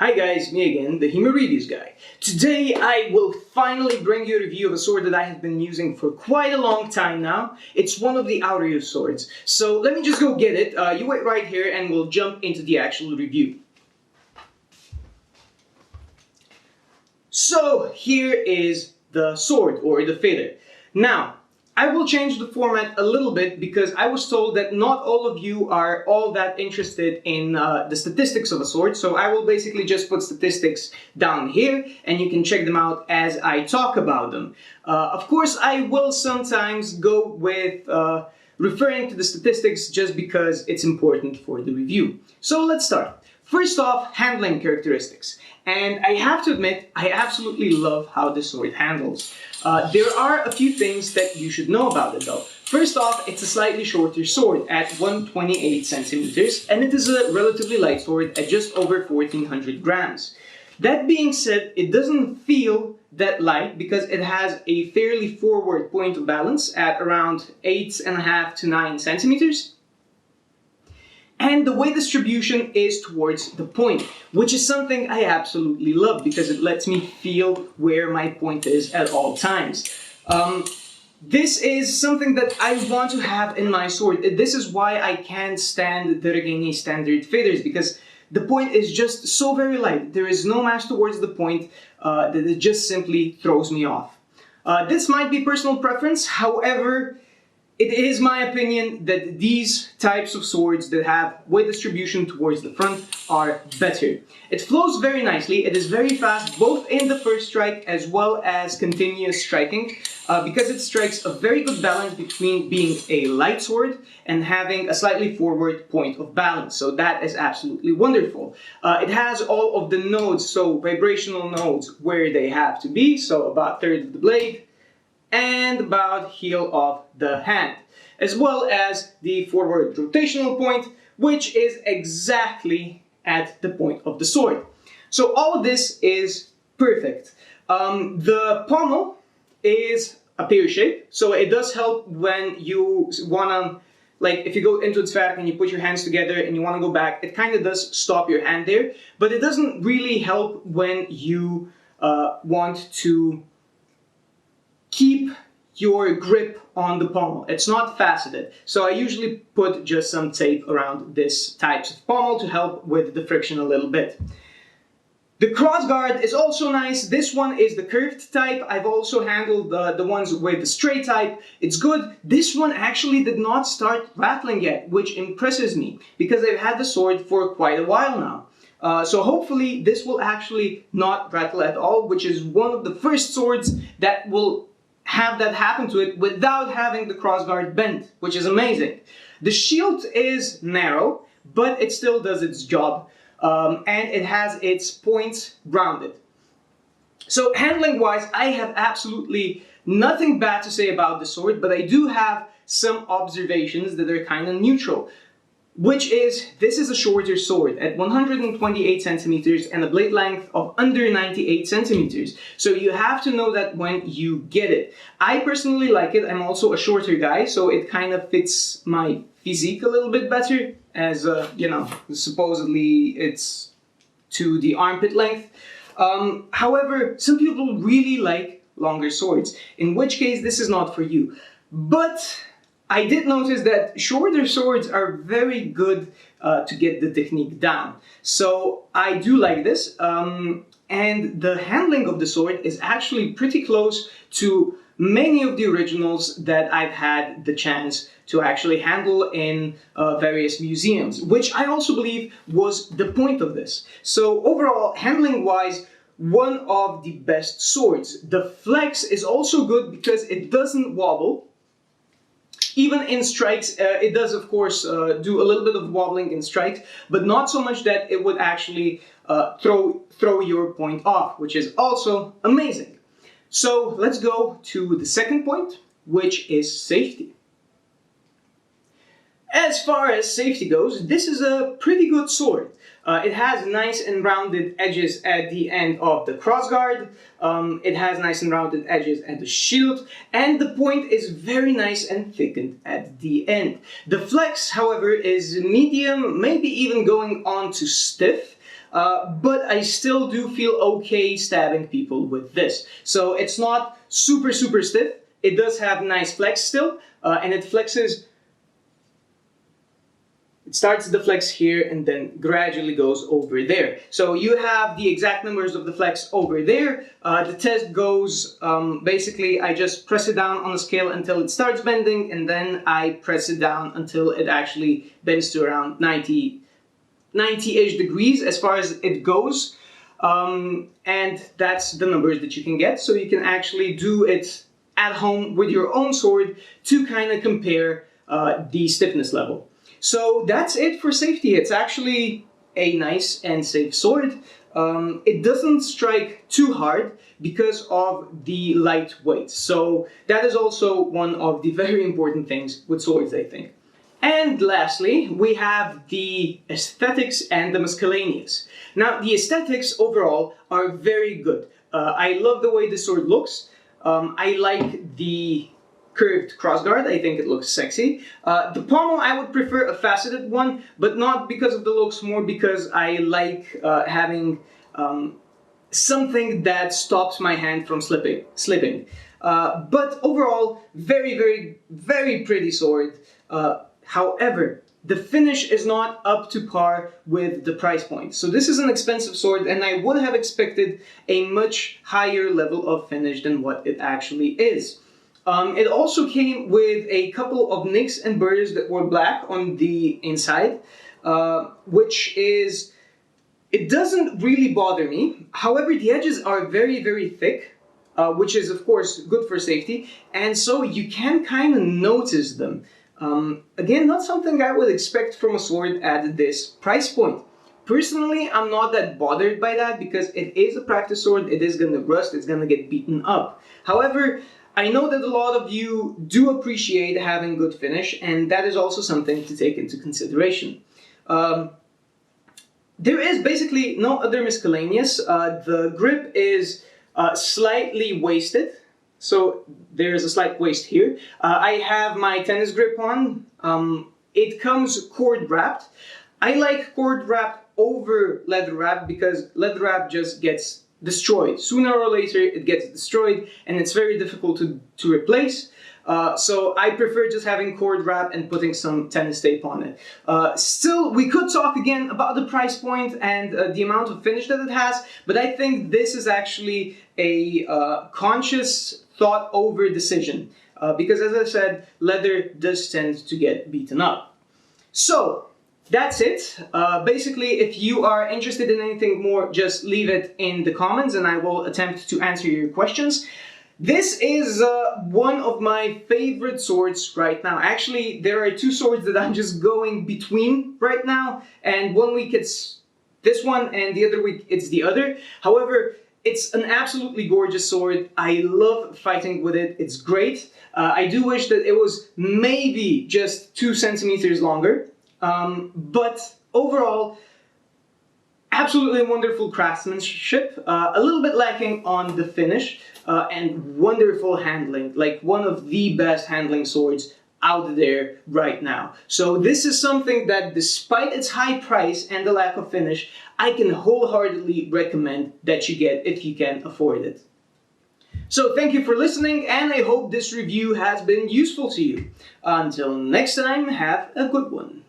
Hi guys, me again, the HEMA reviews guy. Today I will finally bring you a review of a sword that I have been using for quite a long time now. It's one of the Aureus swords. So let me just go get it. You wait right here and we'll jump into the actual review. So here is the sword, or the feather. Now, I will change the format a little bit because I was told that not all of you are all that interested in the statistics of a sword. So I will basically just put statistics down here and you can check them out as I talk about them. Of course, I will sometimes go with referring to the statistics just because it's important for the review. So let's start. First off, handling characteristics. And I have to admit, I absolutely love how this sword handles. There are a few things that you should know about it though. First off, it's a slightly shorter sword at 128 centimeters, and it is a relatively light sword at just over 1400 grams. That being said, it doesn't feel that light because it has a fairly forward point of balance at around 8.5 to 9 centimeters. And the weight distribution is towards the point, which is something I absolutely love because it lets me feel where my point is at all times. This is something that I want to have in my sword. This is why I can't stand the Regeni standard feathers, because the point is just so very light. There is no mass towards the point that it just simply throws me off. This might be personal preference, however, it is my opinion that these types of swords that have weight distribution towards the front are better. It flows very nicely, it is very fast both in the first strike as well as continuous striking because it strikes a very good balance between being a light sword and having a slightly forward point of balance. So that is absolutely wonderful. It has all of the nodes, so vibrational nodes where they have to be, so about third of the blade, and about heel of the hand, as well as the forward rotational point, which is exactly at the point of the sword. So all of this is perfect. The pommel is a pear shape, so it does help when you wanna, like if you go into its fabric and you put your hands together and you wanna go back, it kind of does stop your hand there, but it doesn't really help when you want to keep your grip on the pommel. It's not faceted, so I usually put just some tape around this type of pommel to help with the friction a little bit. The crossguard is also nice. This one is the curved type. I've also handled the ones with the straight type. It's good. This one actually did not start rattling yet, which impresses me because I've had the sword for quite a while now. So hopefully this will actually not rattle at all, which is one of the first swords that will have that happen to it without having the crossguard bent, which is amazing. The shield is narrow, but it still does its job, and it has its points rounded. So handling wise, I have absolutely nothing bad to say about the sword, but I do have some observations that are kind of neutral. Which is, this is a shorter sword at 128 centimeters and a blade length of under 98 centimeters. So you have to know that when you get it. I personally like it. I'm also a shorter guy, so it kind of fits my physique a little bit better, as you know, supposedly it's to the armpit length. However, some people really like longer swords, in which case this is not for you. But I did notice that shorter swords are very good to get the technique down. So I do like this, and the handling of the sword is actually pretty close to many of the originals that I've had the chance to actually handle in various museums, which I also believe was the point of this. So overall, handling wise, one of the best swords. The flex is also good because it doesn't wobble. Even in strikes, it does of course do a little bit of wobbling in strikes, but not so much that it would actually throw your point off, which is also amazing. So let's go to the second point, which is safety. As far as safety goes, this is a pretty good sword. It has nice and rounded edges at the end of the crossguard. It has nice and rounded edges at the shield, and the point is very nice and thickened at the end. The flex, however, is medium, maybe even going on to stiff. but I still do feel okay stabbing people with this. So it's not super stiff. It does have nice flex still, and it flexes. It starts the flex here and then gradually goes over there. So you have the exact numbers of the flex over there. The test goes, basically I just press it down on the scale until it starts bending, and then I press it down until it actually bends to around 90-ish degrees as far as it goes. And that's the numbers that you can get. So you can actually do it at home with your own sword to kind of compare the stiffness level. So that's it for safety. It's actually a nice and safe sword. It doesn't strike too hard because of the light weight. So that is also one of the very important things with swords, I think. And lastly, we have the aesthetics and the miscellaneous. Now, the aesthetics overall are very good. I love the way the sword looks. I like the curved crossguard. I think it looks sexy. The pommel, I would prefer a faceted one, but not because of the looks, more because I like having something that stops my hand from slipping. But overall, very pretty sword. However, the finish is not up to par with the price point. So this is an expensive sword, and I would have expected a much higher level of finish than what it actually is. It also came with a couple of nicks and burrs that were black on the inside, which is, it doesn't really bother me. However, the edges are very thick, which is of course good for safety, and so you can kind of notice them. Again, not something I would expect from a sword at this price point. Personally, I'm not that bothered by that because it is a practice sword, it is going to rust, it's going to get beaten up. However, I know that a lot of you do appreciate having good finish, and that is also something to take into consideration. There is basically no other miscellaneous. The grip is slightly wasted, so there's a slight waste here. I have my tennis grip on. It comes cord wrapped. I like cord wrapped over leather wrap because leather wrap just gets destroyed. Sooner or later it gets destroyed and it's very difficult to replace. So I prefer just having cord wrap and putting some tennis tape on it. Still, we could talk again about the price point and the amount of finish that it has, but I think this is actually a conscious thought over decision. Because as I said, leather does tend to get beaten up. So, that's it. Basically, if you are interested in anything more, just leave it in the comments and I will attempt to answer your questions. This is one of my favorite swords right now. Actually, there are two swords that I'm just going between right now, and one week it's this one and the other week it's the other. However, it's an absolutely gorgeous sword. I love fighting with it. It's great. I do wish that it was maybe just 2 centimeters longer. But overall, absolutely wonderful craftsmanship, a little bit lacking on the finish, and wonderful handling, like one of the best handling swords out there right now. So this is something that, despite its high price and the lack of finish, I can wholeheartedly recommend that you get if you can afford it. So thank you for listening, and I hope this review has been useful to you. Until next time, have a good one.